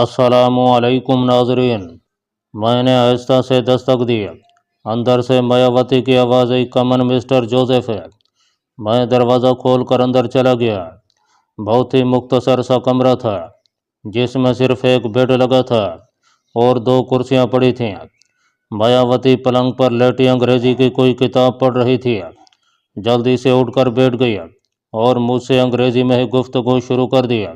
अस्सलाम वालेकुम नाजरीन। मैंने आहिस्ता से दस्तक दी। अंदर से मायावती की आवाज़ आई, कमन मिस्टर जोसेफ है। मैं दरवाज़ा खोल कर अंदर चला गया। बहुत ही मुख्तसर सा कमरा था जिसमें सिर्फ एक बेड लगा था और दो कुर्सियां पड़ी थीं। मायावती पलंग पर लेटी अंग्रेजी की कोई किताब पढ़ रही थी। जल्दी से उठकर बैठ गई और मुझसे अंग्रेजी में ही गुफ्तगू शुरू कर दिया।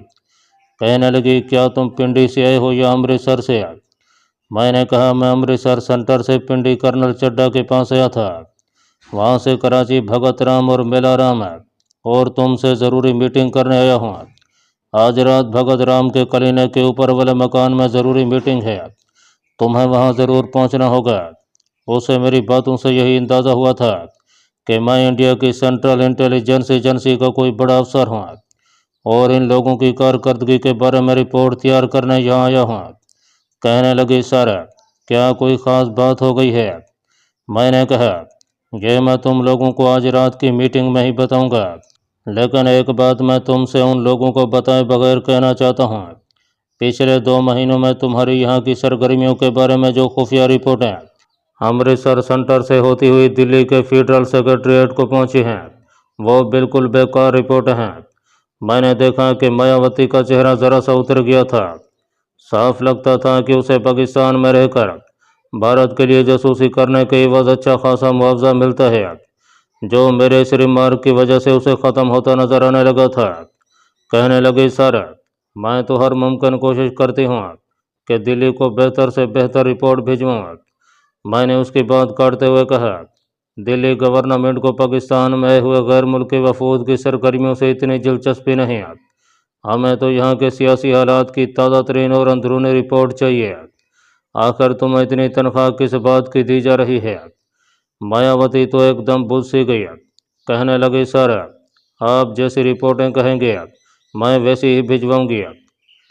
कहने लगी, क्या तुम पिंडी से आए हो या अमृतसर से? मैंने कहा, मैं अमृतसर सेंटर से पिंडी कर्नल चड्ढा के पास आया था। वहाँ से कराची भगत राम और मेला राम है और तुमसे ज़रूरी मीटिंग करने आया हूँ। आज रात भगत राम के कलीने के ऊपर वाले मकान में ज़रूरी मीटिंग है। तुम्हें वहाँ ज़रूर पहुँचना होगा। उसे मेरी बातों से यही अंदाज़ा हुआ था कि मैं इंडिया की सेंट्रल इंटेलिजेंस एजेंसी का कोई बड़ा अफसर हूँ और इन लोगों की कारकर्दगी के बारे में रिपोर्ट तैयार करने यहाँ आया हूँ। कहने लगी, सर क्या कोई ख़ास बात हो गई है? मैंने कहा, ये मैं तुम लोगों को आज रात की मीटिंग में ही बताऊंगा, लेकिन एक बात मैं तुमसे उन लोगों को बताए बगैर कहना चाहता हूँ। पिछले 2 महीनों में तुम्हारी यहाँ की सरगर्मियों के बारे में जो खुफिया रिपोर्टें अमृतसर सेंटर से होती हुई दिल्ली के फेडरल सेक्रेटरीट को पहुँची हैं, वो बिल्कुल बेकार रिपोर्टें हैं। मैंने देखा कि मायावती का चेहरा ज़रा सा उतर गया था। साफ लगता था कि उसे पाकिस्तान में रहकर भारत के लिए जासूसी करने के एवज अच्छा खासा मुआवजा मिलता है, जो मेरे इस रिमार्क की वजह से उसे ख़त्म होता नजर आने लगा था। कहने लगी, सर मैं तो हर मुमकिन कोशिश करती हूँ कि दिल्ली को बेहतर से बेहतर रिपोर्ट भिजवाऊँ। मैंने उसकी बात काटते हुए कहा, दिल्ली गवर्नमेंट को पाकिस्तान में आए हुए गैर मुल्की वफूद की सरगर्मियों से इतनी दिलचस्पी नहीं है। हमें तो यहाँ के सियासी हालात की ताज़ा तरीन और अंदरूनी रिपोर्ट चाहिए। आखिर तुम्हें इतनी तनख्वाह किस बात की दी जा रही है? मायावती तो एकदम बुझ सी गई। कहने लगी, सर आप जैसी रिपोर्टें कहेंगे मैं वैसी ही भिजवाऊंगी।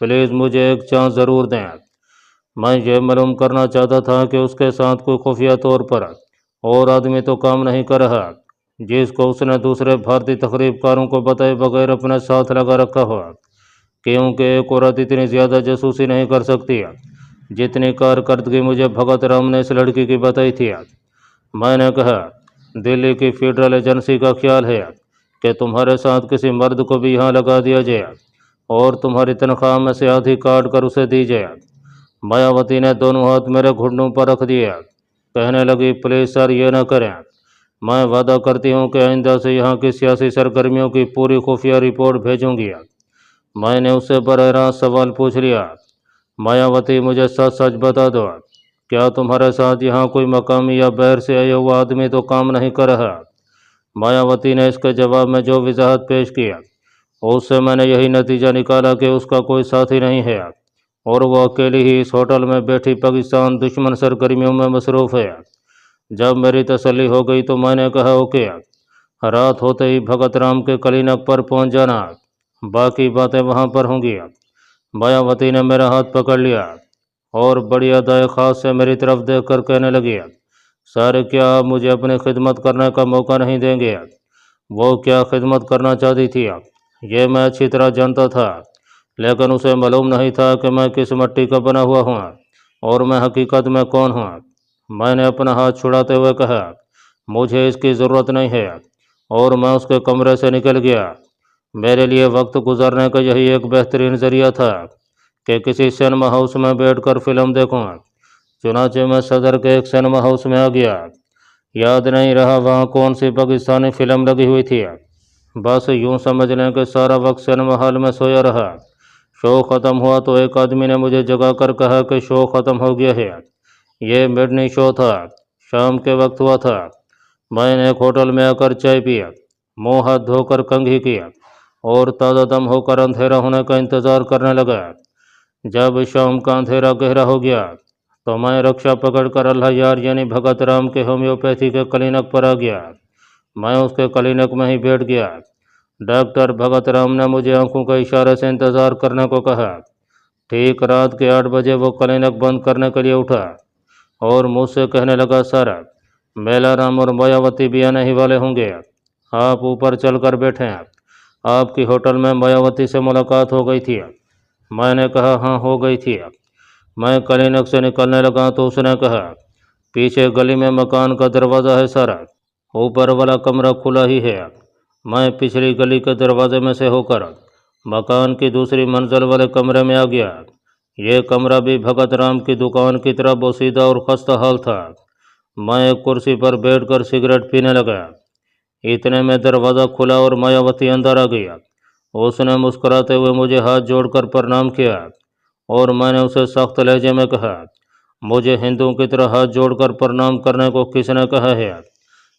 प्लीज़ मुझे एक चांस ज़रूर दें। मैं ये मालूम करना चाहता था कि उसके साथ कोई खुफिया तौर पर और आदमी तो काम नहीं कर रहा जिसको उसने दूसरे भारतीय तखरीबकारों को बताए बगैर अपने साथ लगा रखा हो, क्योंकि एक औरत इतनी ज़्यादा जासूसी नहीं कर सकती जितनी कारकर्दगी मुझे भगत राम ने इस लड़की की बताई थी। मैंने कहा, दिल्ली की फेडरल एजेंसी का ख्याल है कि तुम्हारे साथ किसी मर्द को भी यहाँ लगा दिया जाए और तुम्हारी तनख्वाह में से आधी काट कर उसे दी जाए। मायावती ने दोनों हाथ मेरे घुटनों पर रख दिए। कहने लगी, प्लीज़ सर ये ना करें। मैं वादा करती हूँ कि आइंदा से यहाँ की सियासी सरगर्मियों की पूरी खुफिया रिपोर्ट भेजूंगी। मैंने उससे बरह रास्त सवाल पूछ लिया, मायावती मुझे सच सच बता दो, क्या तुम्हारे साथ यहाँ कोई मकामी या बाहर से आया हुआ आदमी तो काम नहीं कर रहा? मायावती ने इसके जवाब में जो वजाहत पेश किया उससे मैंने यही नतीजा निकाला कि उसका कोई साथी नहीं है और वो अकेली ही इस होटल में बैठी पाकिस्तान दुश्मन सरगर्मियों में मसरूफ़ है। जब मेरी तसल्ली हो गई तो मैंने कहा, ओके, रात होते ही भगत राम के क्लिनिक पर पहुंच जाना, बाकी बातें वहां पर होंगी। मायावती ने मेरा हाथ पकड़ लिया और बड़ी अदाए ख़ास से मेरी तरफ देखकर कहने लगी, सर क्या आप मुझे अपनी खिदमत करने का मौका नहीं देंगे? वो क्या खिदमत करना चाहती थी ये मैं अच्छी तरह जानता था, लेकिन उसे मालूम नहीं था कि मैं किस मिट्टी का बना हुआ हूँ और मैं हकीकत में कौन हूँ। मैंने अपना हाथ छुड़ाते हुए कहा, मुझे इसकी ज़रूरत नहीं है, और मैं उसके कमरे से निकल गया। मेरे लिए वक्त गुजारने का यही एक बेहतरीन ज़रिया था कि किसी सिनेमा हाउस में बैठकर फ़िल्म देखूं। चुनाचे मैं सदर के एक सिनेमा हाउस में आ गया। याद नहीं रहा वहाँ कौन सी पाकिस्तानी फ़िल्म लगी हुई थी। बस यूँ समझ लें कि सारा वक्त सिनेमा हॉल में सोया रहा। शो ख़त्म हुआ तो एक आदमी ने मुझे जगा कर कहा कि शो ख़त्म हो गया है। ये मिडनाइट शो था, शाम के वक्त हुआ था। मैंने एक होटल में आकर चाय पिया, मुँह हाथ धोकर कंघी किया और ताज़ा दम होकर अंधेरा होने का इंतज़ार करने लगा। जब शाम का अंधेरा गहरा हो गया तो मैं रक्षा पकड़कर अल्लाह यार यानी भगत राम के होम्योपैथी के क्लिनिक पर आ गया। मैं उसके क्लिनिक में ही बैठ गया। डॉक्टर भगत राम ने मुझे आंखों के इशारे से इंतज़ार करने को कहा। ठीक रात के 8 बजे वो क्लिनिक बंद करने के लिए उठा और मुझसे कहने लगा, सर मेला राम और मायावती भी आने ही वाले होंगे, आप ऊपर चल कर बैठें। आपकी होटल में मायावती से मुलाकात हो गई थी। میں نے کہا ہاں ہو گئی تھی۔ میں کلینک سے نکلنے لگا تو اس نے کہا پیچھے گلی میں مکان کا دروازہ ہے سر، اوپر والا کمرہ کھلا ہی ہے۔ میں پچھلی گلی کے دروازے میں سے ہو کر مکان کی دوسری منزل والے کمرے میں آ گیا۔ یہ کمرہ بھی بھگت رام کی دکان کی طرح بوسیدہ اور خستہ حال تھا۔ میں ایک کرسی پر بیٹھ کر سگریٹ پینے لگا۔ اتنے میں دروازہ کھلا اور مایاوتی اندر آ گیا۔ اس نے مسکراتے ہوئے مجھے ہاتھ جوڑ کر پرنام کیا اور میں نے اسے سخت لہجے میں کہا مجھے ہندوؤں کی طرح ہاتھ جوڑ کر پرنام کرنے کو کس نے کہا ہے؟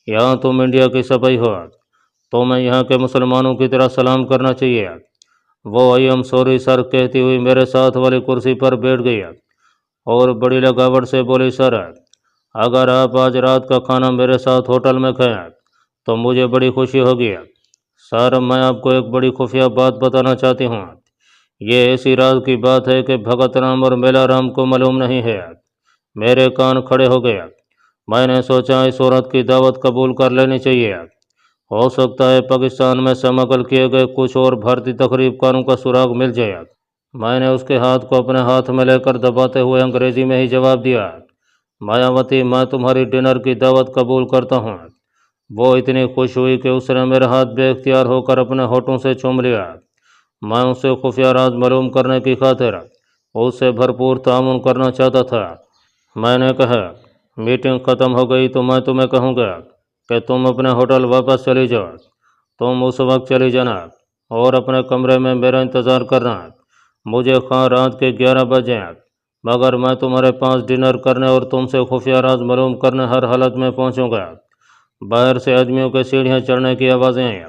یہاں تم انڈیا کی صفائی ہو تو میں یہاں کے مسلمانوں کی طرح سلام کرنا چاہیے۔ وہ آئی ایم سوری سر کہتی ہوئی میرے ساتھ والی کرسی پر بیٹھ گئی اور بڑی لگاوٹ سے بولی سر اگر آپ آج رات کا کھانا میرے ساتھ ہوٹل میں کھائیں تو مجھے بڑی خوشی ہوگی۔ سر میں آپ کو ایک بڑی خفیہ بات بتانا چاہتی ہوں۔ یہ ایسی راز کی بات ہے کہ بھگت رام اور میلا رام کو معلوم نہیں ہے۔ میرے کان کھڑے ہو گئے۔ میں نے سوچا اس عورت کی دعوت قبول کر لینی چاہیے۔ ہو سکتا ہے پاکستان میں سمگل کیے گئے کچھ اور بھارتی تقریب کاروں کا سراغ مل جائے۔ میں نے اس کے ہاتھ کو اپنے ہاتھ میں لے کر دباتے ہوئے انگریزی میں ہی جواب دیا مایاوتی میں تمہاری ڈنر کی دعوت قبول کرتا ہوں۔ وہ اتنی خوش ہوئی کہ اس نے میرا ہاتھ بے اختیار ہو کر اپنے ہونٹوں سے چوم لیا۔ میں اس سے خفیہ راز معلوم کرنے کی خاطر اس سے بھرپور تعاون کرنا چاہتا تھا۔ میں نے کہا میٹنگ ختم ہو گئی تو میں تمہیں کہوں گا کہ تم اپنے ہوٹل واپس چلی جاؤ۔ تم اس وقت چلی جانا اور اپنے کمرے میں میرا انتظار کرنا۔ مجھے خواہ رات کے 11 بجے مگر میں تمہارے پاس ڈنر کرنے اور تم سے خفیہ راز معلوم کرنے ہر حالت میں پہنچوں گا۔ باہر سے آدمیوں کے سیڑھیاں چڑھنے کی آوازیں آئیں۔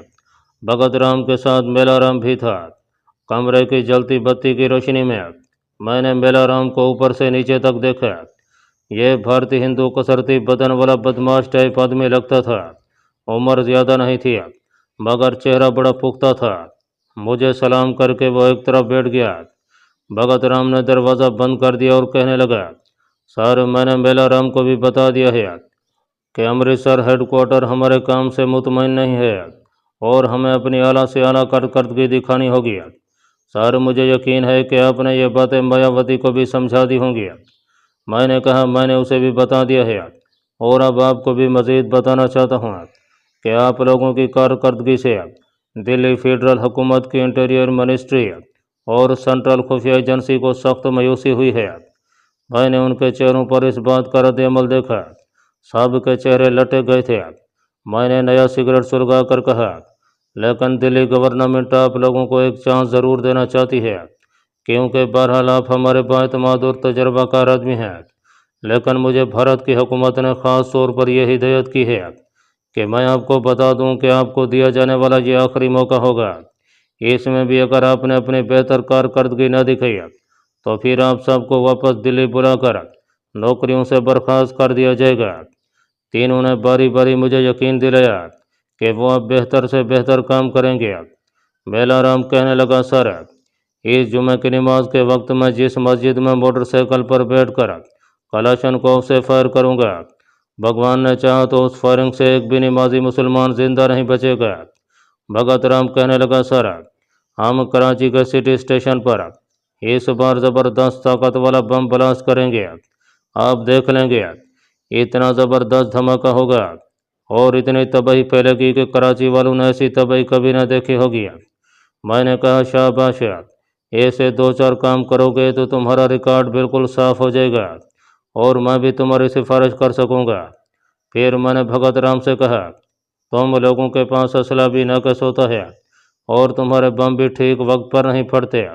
بھگت رام کے ساتھ میلا رام بھی تھا۔ کمرے کی جلتی بتی کی روشنی میں نے میلا رام کو اوپر سے نیچے تک دیکھا۔ یہ بھارتی ہندو کسرتی بدن والا بدماش ٹائپ آدمی لگتا تھا۔ عمر زیادہ نہیں تھی مگر چہرہ بڑا پختہ تھا۔ مجھے سلام کر کے وہ ایک طرف بیٹھ گیا۔ بھگت رام نے دروازہ بند کر دیا اور کہنے لگا سر میں نے میلا رام کو بھی بتا دیا ہے کہ امرتسر ہیڈ کوارٹر ہمارے کام سے مطمئن نہیں ہے اور ہمیں اپنی اعلیٰ سے اعلیٰ کارکردگی دکھانی ہوگی۔ سر مجھے یقین ہے کہ آپ نے یہ باتیں مایاوتی کو بھی سمجھا دی ہوں گی۔ میں نے کہا میں نے اسے بھی بتا دیا ہے اور اب آپ کو بھی مزید بتانا چاہتا ہوں کہ آپ لوگوں کی کارکردگی سے دلی فیڈرل حکومت کی انٹیریئر منسٹری اور سینٹرل خفیہ ایجنسی کو سخت مایوسی ہوئی ہے۔ میں نے ان کے چہروں پر اس بات کا رد عمل دیکھا۔ سب کے چہرے لٹک گئے تھے۔ میں نے نیا سگریٹ سلگا کر کہا لیکن دلی گورنمنٹ آپ لوگوں کو ایک چانس ضرور دینا چاہتی ہے کیونکہ بہرحال آپ ہمارے بااعتماد اور تجربہ کار آدمی ہیں۔ لیکن مجھے بھارت کی حکومت نے خاص طور پر یہ ہدایت کی ہے کہ میں آپ کو بتا دوں کہ آپ کو دیا جانے والا یہ آخری موقع ہوگا۔ اس میں بھی اگر آپ نے اپنی بہتر کارکردگی نہ دکھائی تو پھر آپ سب کو واپس دلی بلا کر نوکریوں سے برخاست کر دیا جائے گا۔ تینوں نے باری باری مجھے یقین دلایا کہ وہ اب بہتر سے بہتر کام کریں گے۔ میلا رام کہنے لگا سر اس جمعہ کی نماز کے وقت میں جس مسجد میں موٹر سائیکل پر بیٹھ کر کلاشنکوف سے فائر کروں گا بھگوان نے چاہا تو اس فائرنگ سے ایک بھی نمازی مسلمان زندہ نہیں بچے گا۔ بھگت رام کہنے لگا سر ہم کراچی کے سٹی اسٹیشن پر اس بار زبردست طاقت والا بم بلاسٹ کریں گے۔ آپ دیکھ لیں گے اتنا زبردست دھماکہ ہوگا اور اتنی تباہی پھیلے گی کہ کراچی والوں نے ایسی تباہی کبھی نہ دیکھی ہوگی۔ میں نے کہا شاباش ایسے 2-4 کام کرو گے تو تمہارا ریکارڈ بالکل صاف ہو جائے گا اور میں بھی تمہاری سفارش کر سکوں گا۔ پھر میں نے بھگت رام سے کہا تم لوگوں کے پاس اسلحہ بھی ناقص ہوتا ہے اور تمہارے بم بھی ٹھیک وقت پر نہیں پھٹتے۔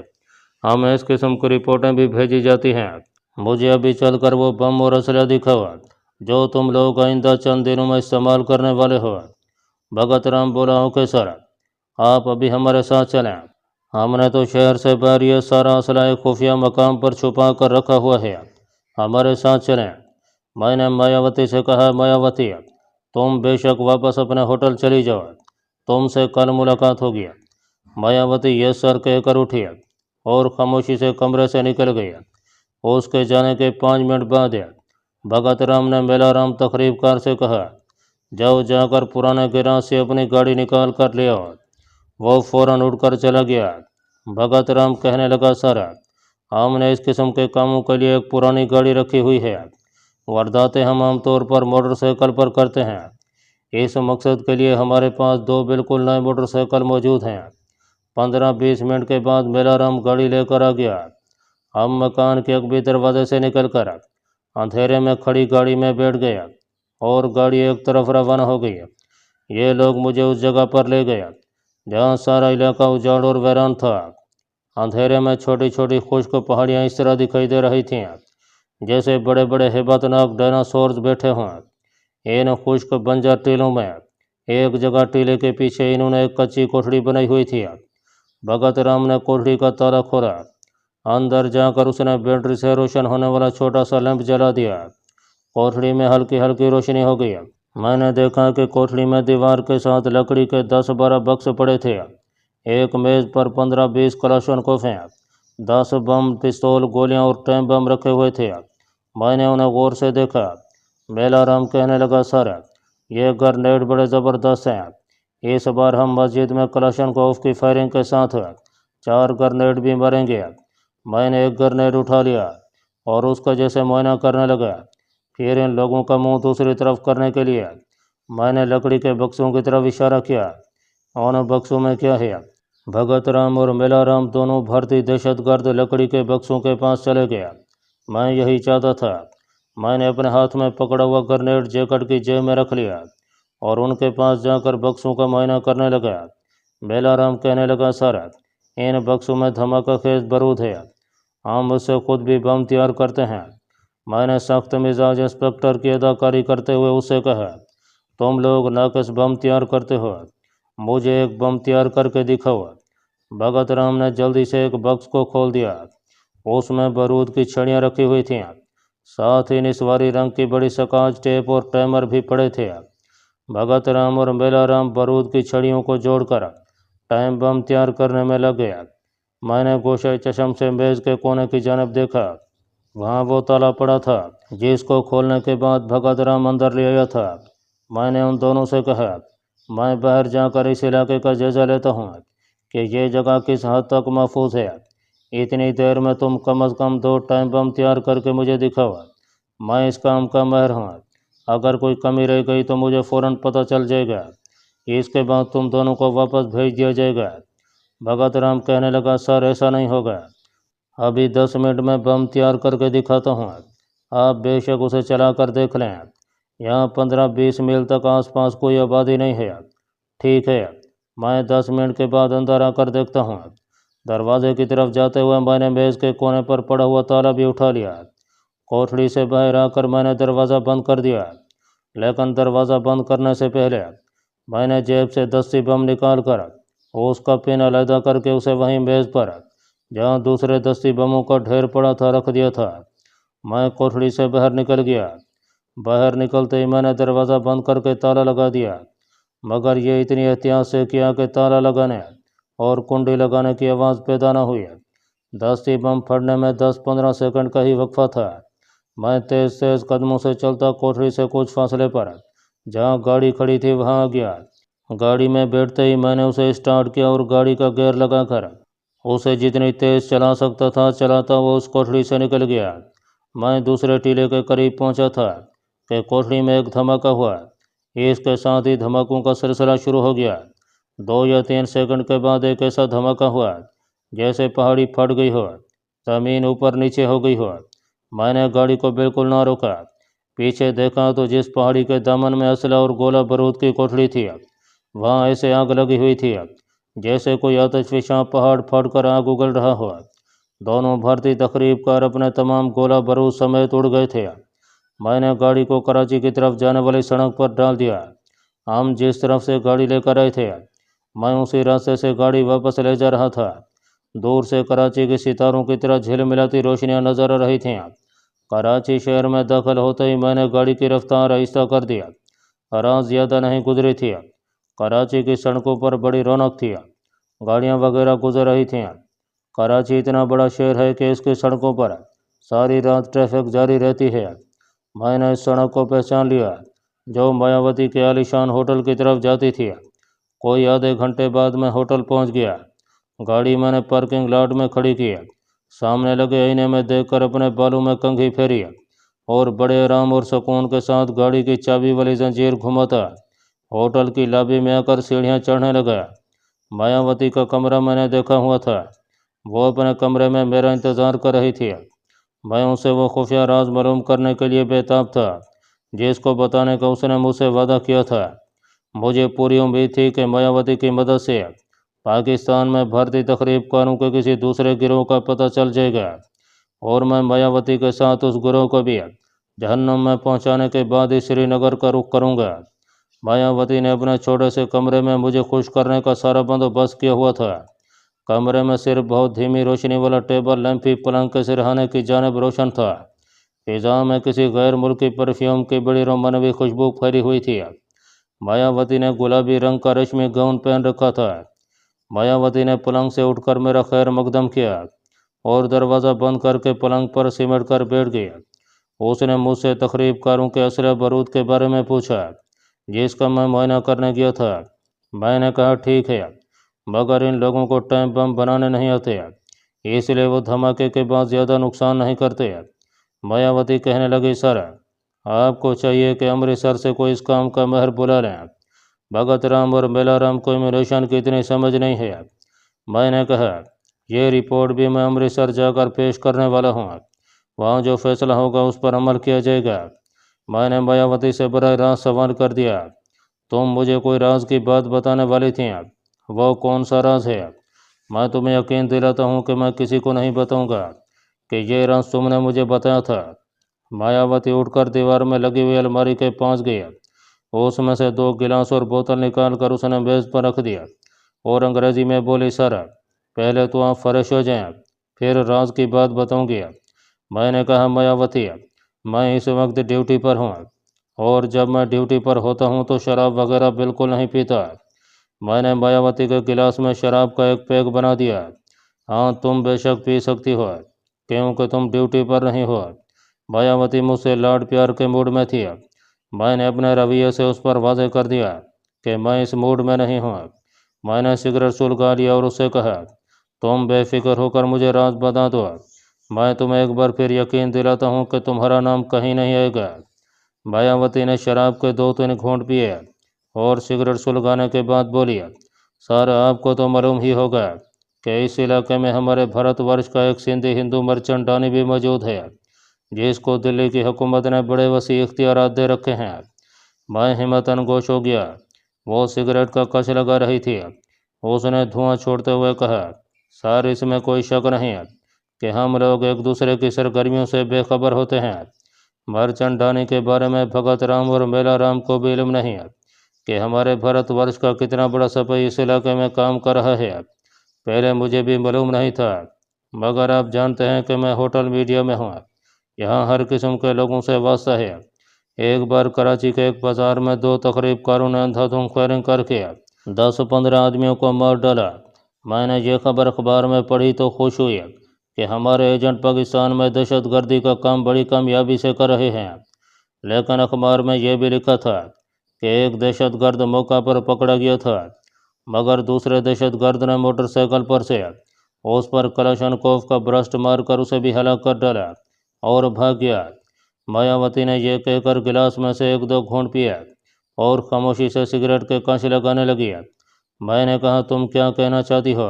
ہمیں اس قسم کی رپورٹیں بھی بھیجی جاتی ہیں۔ مجھے ابھی چل کر وہ بم اور اسلحہ دکھاؤ جو تم لوگ آئندہ چند دنوں میں استعمال کرنے والے ہو۔ بھگت رام بولا اوکے سر آپ ابھی ہمارے ساتھ چلیں۔ ہم نے تو شہر سے باہر یہ سارا اسلحہ ایک خفیہ مقام پر چھپا کر رکھا ہوا ہے، ہمارے ساتھ چلیں۔ میں نے مایاوتی سے کہا مایاوتی تم بے شک واپس اپنے ہوٹل چلی جاؤ، تم سے کل ملاقات ہوگی۔ مایاوتی یس سر کہہ کر اٹھی اور خاموشی سے کمرے سے نکل گئی۔ اس کے جانے کے 5 منٹ بعد بھگت رام نے میلا رام تقریب کار سے کہا جاؤ جا کر پرانے گراج سے اپنی گاڑی نکال کر لے آؤ۔ وہ فوراً اٹھ کر چلا گیا۔ भगत राम कहने लगा, सर हमने इस किस्म के कामों के लिए एक पुरानी गाड़ी रखी हुई है। वारदातें हम आमतौर पर मोटरसाइकिल पर करते हैं। इस मकसद के लिए हमारे पास 2 बिल्कुल नए मोटरसाइकिल मौजूद हैं। 15-20 मिनट के बाद मेलाराम गाड़ी लेकर आ गया। हम मकान के अगबी दरवाजे से निकलकर अंधेरे में खड़ी गाड़ी में बैठ गया और गाड़ी एक तरफ रवाना हो गई। ये लोग मुझे उस जगह पर ले गया जहाँ सारा इलाका उजाड़ और वीरान था। अंधेरे में छोटी छोटी खुश्क पहाड़ियाँ इस तरह दिखाई दे रही थीं जैसे बड़े बड़े हेबतनाक डायनासोर्स बैठे हों। इन खुश्क बंजर टीलों में एक जगह टीले के पीछे इन्होंने एक कच्ची कोठड़ी बनाई हुई थी। भगत राम ने कोठड़ी का ताला खोला। अंदर जाकर उसने बैटरी से रोशन होने वाला छोटा सा लैंप जला दिया। कोठड़ी में हल्की हल्की रोशनी हो गई। मैंने देखा कि कोठड़ी में दीवार के साथ लकड़ी के 10-12 बक्स पड़े थे। एक मेज पर 15-20 कलाशनकोफें, 10 बम, पिस्तौल, गोलियां और टाइम बम रखे हुए थे। मैंने उन्हें गौर से देखा। मेलाराम कहने लगा, सर ये ग्रेनेड बड़े ज़बरदस्त हैं। इस बार हम मस्जिद में कलाशनकोफ की फायरिंग के साथ 4 ग्रेनेड भी मारेंगे। मैंने एक ग्रेनेड उठा लिया और उसका जैसे मुआयना करने लगा। फिर इन लोगों का मुंह दूसरी तरफ करने के लिए मैंने लकड़ी के बक्सों की तरफ इशारा किया। उन बक्सों में क्या है? भगत राम और मेलाराम दोनों भारतीय दहशतगर्द लकड़ी के बक्सों के पास चले गए। मैं यही चाहता था। मैंने अपने हाथ में पकड़ा हुआ ग्रेनेड जैकेट की जेब में रख लिया और उनके पास जाकर बक्सों का मुआयना करने लगा। मेलाराम कहने लगा, सर इन बक्सों में धमाका खेज बारूद है। हम मुझसे खुद भी बम तैयार करते हैं। मैंने सख्त मिजाज इंस्पेक्टर की अदाकारी करते हुए उससे कहा, तुम लोग नाकस बम तैयार करते हो, मुझे एक बम तैयार करके दिखाओ। भगत राम ने जल्दी से एक बक्स को खोल दिया। उसमें बारूद की छड़ियाँ रखी हुई थीं। साथ ही निस्वारी रंग की बड़ी स्कॉच टेप और टाइमर भी पड़े थे। भगत राम और मेलाराम बारूद की छड़ियों को जोड़कर टाइम बम तैयार करने में लग गया। मैंने गोशे चश्म से मेज के कोने की जानब देखा। वहाँ वो ताला पड़ा था जिसको खोलने के बाद भगत राम अंदर ले आया था। मैंने उन दोनों से कहा, मैं बाहर जाकर इस इलाके का जायजा लेता हूँ कि ये जगह किस हद तक महफूज है। इतनी देर में तुम कम अज़ कम 2 टाइम बम तैयार करके मुझे दिखाओ। मैं इस काम का माहिर हूँ। अगर कोई कमी रह गई तो मुझे फ़ौरन पता चल जाएगा। इसके बाद तुम दोनों को वापस भेज दिया जाएगा। भगत राम कहने लगा, सर ऐसा नहीं होगा। अभी 10 मिनट में बम तैयार करके दिखाता हूँ। आप बेशक उसे चला कर देख लें। यहाँ 15-20 मील तक आसपास कोई आबादी नहीं है। ठीक है, मैं 10 मिनट के बाद अंदर आकर देखता हूँ। दरवाजे की तरफ जाते हुए मैंने मेज़ के कोने पर पड़ा हुआ ताला भी उठा लिया। कोठड़ी से बाहर आकर मैंने दरवाज़ा बंद कर दिया, लेकिन दरवाज़ा बंद करने से पहले मैंने जेब से 10 बम निकाल कर उसका पिन अलहदा करके उसे वहीं मेज़ पर जहाँ दूसरे 10 बमों का ढेर पड़ा था रख दिया था। मैं कोठड़ी से बाहर निकल गया। बाहर निकलते ही मैंने दरवाज़ा बंद करके ताला लगा दिया, मगर ये इतनी एहतियात से किया कि ताला लगाने और कुंडी लगाने की आवाज़ पैदा न हुई। 10 बम फटने में 10-15 सेकंड का ही वक्फा था। मैं तेज़ तेज़ कदमों से चलता कोठड़ी से कुछ फासले पर जहाँ गाड़ी खड़ी थी वहाँ आ गया। गाड़ी में बैठते ही मैंने उसे स्टार्ट किया और गाड़ी का गियर लगाकर उसे जितनी तेज़ चला सकता था चलाता वो उस कोठड़ी से निकल गया। मैं दूसरे टीले के करीब पहुंचा था कि कोठड़ी में एक धमाका हुआ। इसके साथ ही धमाकों का सिलसिला शुरू हो गया। 2 या 3 सेकंड के बाद एक ऐसा धमाका हुआ जैसे पहाड़ी फट गई हो, ज़मीन ऊपर नीचे हो गई हो। मैंने गाड़ी को बिल्कुल ना रोका। पीछे देखा तो जिस पहाड़ी के दामन में असला और गोला बारूद की कोठड़ी थी वहाँ ऐसे आग लगी हुई थी जैसे कोई आतिशफशां पहाड़ फटकर आग उगल रहा हो। दोनों भारतीय तकरीबकार अपने तमाम गोला बारूद समेत उड़ गए थे। मैंने गाड़ी को कराची की तरफ जाने वाली सड़क पर डाल दिया। हम जिस तरफ से गाड़ी लेकर आए थे मैं उसी रास्ते से गाड़ी वापस ले जा रहा था। दूर से कराची के सितारों की तरह झिलमिलाती रोशनियां नजर आ रही थीं। कराची शहर में दाखिल होते ही मैंने गाड़ी की रफ्तार आहिस्ता कर दिया। रात ज़्यादा नहीं गुजरी थी। कराची की सड़कों पर बड़ी रौनक थी। गाड़ियां वगैरह गुजर रही थीं। कराची इतना बड़ा शहर है कि इसकी सड़कों पर सारी रात ट्रैफिक जारी रहती है। मैंने इस सड़क को पहचान लिया जो मायावती के आलीशान होटल की तरफ जाती थी। कोई आधे घंटे बाद मैं होटल पहुंच गया। गाड़ी मैंने पार्किंग लॉट में खड़ी की। सामने लगे आईने में देखकर अपने बालों में कंघी फेरी और बड़े आराम और सुकून के साथ गाड़ी की चाबी वाली जंजीर घुमाता होटल की लॉबी में आकर सीढ़ियाँ चढ़ने लगा। मायावती का कमरा मैंने देखा हुआ था। वो अपने कमरे में मेरा इंतज़ार कर रही थी। मैं उसे वो खुफिया राज मालूम करने के लिए बेताब था जिसको बताने का उसने मुझसे वादा किया था। मुझे पूरी उम्मीद थी कि मायावती की मदद से पाकिस्तान में भारतीय तखरीबकारों के किसी दूसरे गिरोह का पता चल जाएगा और मैं मायावती के साथ उस गिरोह को भी जहन्नुम में पहुंचाने के बाद ही श्रीनगर का रुख करूंगा। मायावती ने अपने छोटे से कमरे में मुझे खुश करने का सारा बंदोबस्त किया हुआ था। कमरे में सिर्फ बहुत धीमी रोशनी वाला टेबल लैंप ही पलंग के सिरहाने की जानिब रोशन था। फिजा में किसी गैर मुल्की परफ्यूम की बड़ी रोमानवी खुशबू फैली हुई थी। मायावती ने गुलाबी रंग का रेशमी गाउन पहन रखा था। मायावती ने पलंग से उठकर मेरा खैर मकदम किया और दरवाज़ा बंद करके पलंग पर सिमट कर बैठ गया। उसने मुझसे तखरीबकारों के असले बारूद के बारे में पूछा जिसका मैं मुआयना करने गया था। मैंने कहा ठीक है, मगर इन लोगों को टाइम बम बनाने नहीं आते, इसलिए वो धमाके के बाद ज़्यादा नुकसान नहीं करते। मायावती कहने लगी, सर आपको चाहिए कि अमृतसर से कोई इस काम का महर बुला लें। भगत राम और मेलाराम को इमिग्रेशन की इतनी समझ नहीं है। मैंने कहा यह रिपोर्ट भी मैं अमृतसर जाकर पेश करने वाला हूँ। वहाँ जो फैसला होगा उस पर अमल किया जाएगा। मैंने मायावती से बराह रास्त सवाल कर दिया, तुम मुझे कोई राज की बात बताने वाली थी, वो कौन सा राज है? मैं तुम्हें यकीन दिलाता हूँ कि मैं किसी को नहीं बताऊँगा कि ये राज तुमने मुझे बताया था। मायावती उठकर दीवार में लगी हुई अलमारी के पास गई। उसमें से 2 गिलास और बोतल निकाल कर उसने मेज़ पर रख दिया और अंग्रेजी में बोली, सर पहले तो आप फ्रेश हो जाएं, फिर राज की बात बताऊंगी। मैंने कहा, मायावती मैं इस वक्त ड्यूटी पर हूँ और जब मैं ड्यूटी पर होता हूँ तो शराब वगैरह बिल्कुल नहीं पीता। मैंने मायावती के गिलास में शराब का एक पैक बना दिया। हाँ तुम बेशक पी सकती हो क्योंकि तुम ड्यूटी पर नहीं हो। मायावती मुझसे लाड प्यार के मूड में थी। मैंने अपने रवैये से उस पर वाज़ेह कर दिया कि मैं इस मूड में नहीं हूँ। मैंने सिगरेट सुलगा लिया और उससे कहा, तुम बेफिक्र होकर मुझे राज बता दो। मैं तुम्हें एक बार फिर यकीन दिलाता हूँ कि तुम्हारा नाम कहीं नहीं आएगा। मायावती ने शराब के 2-3 घूंट पिए और सिगरेट सुलगाने के बाद बोली, सर आपको तो मालूम ही होगा कि इस इलाके में हमारे भारतवर्ष का एक सिंधी हिंदू मर्चेंट डानी भी मौजूद है जिसको दिल्ली की हुकूमत ने बड़े वसी इख्तियारात दे रखे हैं। मैं हिम्मतन गोश हो गया। वो सिगरेट का कश लगा रही थी। उसने धुआं छोड़ते हुए कहा, सर इसमें कोई शक नहीं है कि हम लोग एक दूसरे की सरगर्मियों से बेखबर होते हैं। मर्चेंट डानी के बारे में भगत राम और मेला राम को भी इल्म नहीं है कि हमारे भारतवर्ष का कितना बड़ा सिपाही इस इलाके में काम कर रहा है। पहले मुझे भी मालूम नहीं था, मगर आप जानते हैं कि मैं होटल मीडिया में हूँ। यहाँ हर किस्म के लोगों से वास्ता है। एक बार कराची के एक बाज़ार में 2 तकरीबकारों ने अंधाधुंध फायरिंग करके 10-15 आदमियों को मार डाला। मैंने ये खबर अखबार में पढ़ी तो खुश हुई कि हमारे एजेंट पाकिस्तान में दहशत गर्दी का काम बड़ी कामयाबी से कर रहे हैं। लेकिन अखबार में यह भी लिखा था कि एक दहशत गर्द मौका पर पकड़ा गया था, मगर दूसरे दहशत गर्द ने मोटरसाइकिल पर से उस पर कलाशनकोव का ब्रस्ट मारकर उसे भी हलाक कर डाला और भाग गया। मायावती ने यह कहकर गिलास में से 1-2 घूंट पिया और खामोशी से सिगरेट के कांच लगाने लगी। मैंने कहा, तुम क्या कहना चाहती हो?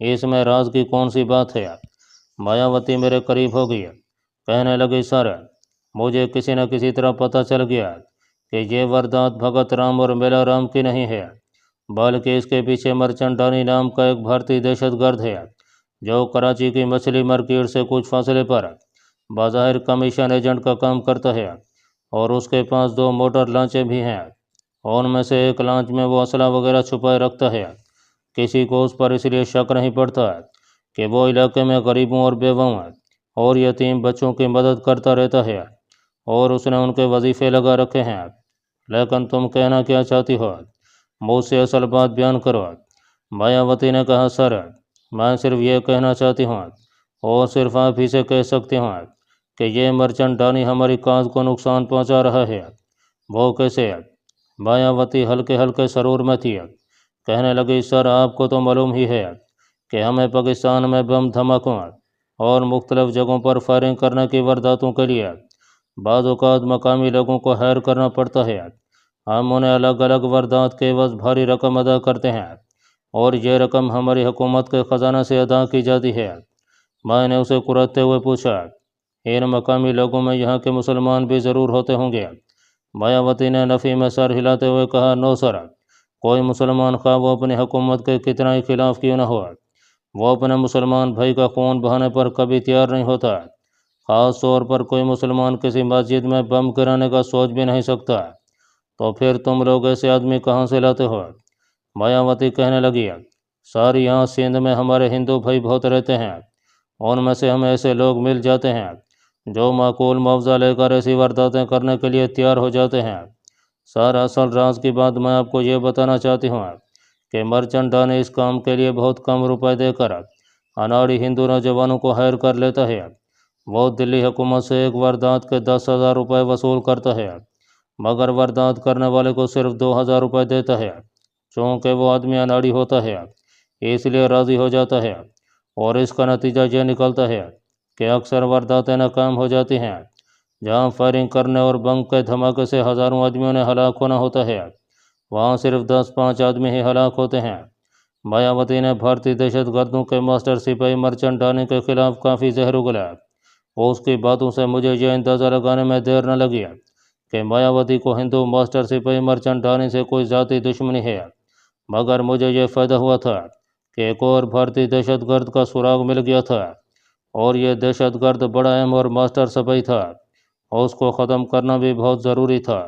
इसमें राज की कौन सी बात है? मायावती मेरे करीब हो गई। कहने लगी, सर मुझे किसी न किसी तरह पता चल गया कि ये वारदात भगत राम और मेला राम की नहीं है, बल्कि इसके पीछे मर्चेंट डानी नाम का एक भारतीय दहशत गर्द है जो कराची की मछली मार्केट से कुछ फासले पर बाज़ाहिर कमीशन एजेंट का काम करता है और उसके पास 2 मोटर लांचें भी हैं। उनमें से एक लांच में वो असला वगैरह छुपाए रखता है। किसी को उस पर इसलिए शक नहीं पड़ता कि वो इलाके में गरीबों और बेवाओं और यतीम बच्चों की मदद करता रहता है और उसने उनके वजीफ़े लगा रखे हैं। लेकिन तुम कहना क्या चाहती हो? मुझसे असल बात बयान करो। मायावती ने कहा, सर मैं सिर्फ ये कहना चाहती हूँ और सिर्फ आप ही से कह सकती हूँ कि ये मर्चेंट डानी हमारी काज को नुकसान पहुँचा रहा है। वो कैसे? मायावती हल्के हल्के सरूर में थी। कहने लगी, सर आपको तो मालूम ही है کہ ہمیں پاکستان میں بم دھماکوں اور مختلف جگہوں پر فائرنگ کرنے کی وارداتوں کے لیے بعض اوقات مقامی لوگوں کو ہائر کرنا پڑتا ہے۔ ہم انہیں الگ الگ واردات کے عوض بھاری رقم ادا کرتے ہیں اور یہ رقم ہماری حکومت کے خزانہ سے ادا کی جاتی ہے۔ میں نے اسے کراتے ہوئے پوچھا، ان مقامی لوگوں میں یہاں کے مسلمان بھی ضرور ہوتے ہوں گے؟ مایاوتی نے نفی میں سر ہلاتے ہوئے کہا، نو سر، کوئی مسلمان خواہ وہ اپنی حکومت کے کتنا ہی خلاف کیوں نہ ہو، وہ اپنے مسلمان بھائی کا خون بہانے پر کبھی تیار نہیں ہوتا۔ خاص طور پر کوئی مسلمان کسی مسجد میں بم گرانے کا سوچ بھی نہیں سکتا۔ تو پھر تم لوگ ایسے آدمی کہاں سے لاتے ہو؟ مایاوتی کہنے لگی، سر یہاں سندھ میں ہمارے ہندو بھائی بہت رہتے ہیں، ان میں سے ہمیں ایسے لوگ مل جاتے ہیں جو معقول معاوضہ لے کر ایسی وارداتیں کرنے کے لیے تیار ہو جاتے ہیں۔ سر اصل راز کی بات میں آپ کو یہ بتانا چاہتی ہوں کہ مرچنٹ ڈانی اس کام کے لیے بہت کم روپے دے کر اناڑی ہندو نوجوانوں کو ہائر کر لیتا ہے۔ وہ دلی حکومت سے ایک واردات کے 10,000 روپے وصول کرتا ہے، مگر واردات کرنے والے کو صرف 2,000 روپے دیتا ہے۔ چونکہ وہ آدمی اناڑی ہوتا ہے اس لیے راضی ہو جاتا ہے، اور اس کا نتیجہ یہ نکلتا ہے کہ اکثر وارداتیں ناکام ہو جاتی ہیں۔ جہاں فائرنگ کرنے اور بم کے دھماکے سے ہزاروں آدمیوں نے ہلاک ہونا ہوتا ہے، وہاں صرف 10-5 آدمی ہی ہلاک ہوتے ہیں۔ مایاوتی نے بھارتی دہشت گردوں کے ماسٹر سپاہی مرچنٹ ڈانی کے خلاف کافی زہر اگلا۔ اس کی باتوں سے مجھے یہ اندازہ لگانے میں دیر نہ لگی کہ مایاوتی کو ہندو ماسٹر سپاہی مرچنٹ ڈانی سے کوئی ذاتی دشمنی ہے، مگر مجھے یہ فائدہ ہوا تھا کہ ایک اور بھارتی دہشت گرد کا سراغ مل گیا تھا، اور یہ دہشت گرد بڑا اہم اور ماسٹر سپاہی تھا، اور اس کو ختم کرنا بھی بہت ضروری تھا۔